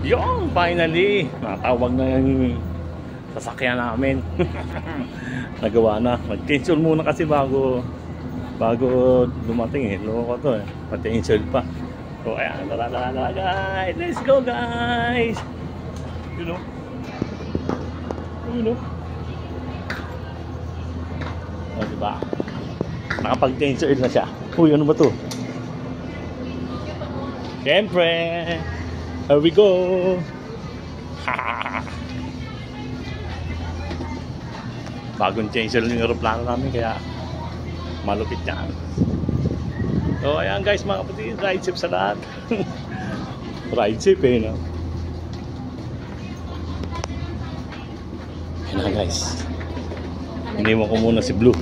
Yung finally, natawag na yung sasakyan namin. Nagawa na. Mag-cancel muna kasi bago dumating eh. Loko to eh. Pa-cancel pa. So ayan, tara guys. Let's go guys. You know. O diba? Nakapag-cancel na siya. Uy, ano ba to? Siyempre. Here we go. Bagong cancel yung aeroplano namin kaya malupit yan. So ayan guys mga kapatid, ride safe sa lahat. Ride safe eh, no? Ayan na guys. Iniwan ko muna si Blue.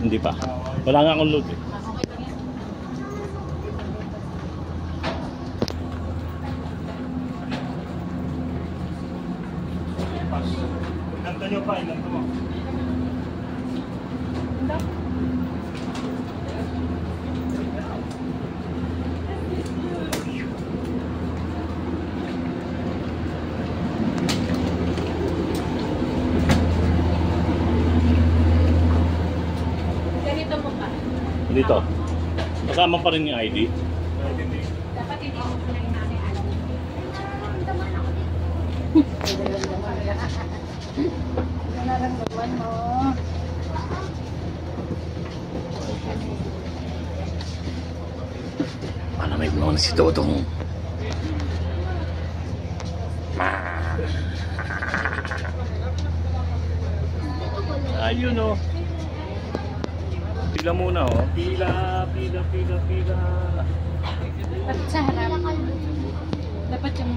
Hindi pa. Wala nga akong load eh. Inanta nyo pa, inanta mo. Ganito mo pa. Dito. Kasama pa rin yung ID. Dapat hindi mo pa lang namin alam. Nararamdaman mo. Malamig mo na si Totong. Ayun o. Pila muna o. Pila. Dapat sa harap. Dapat yung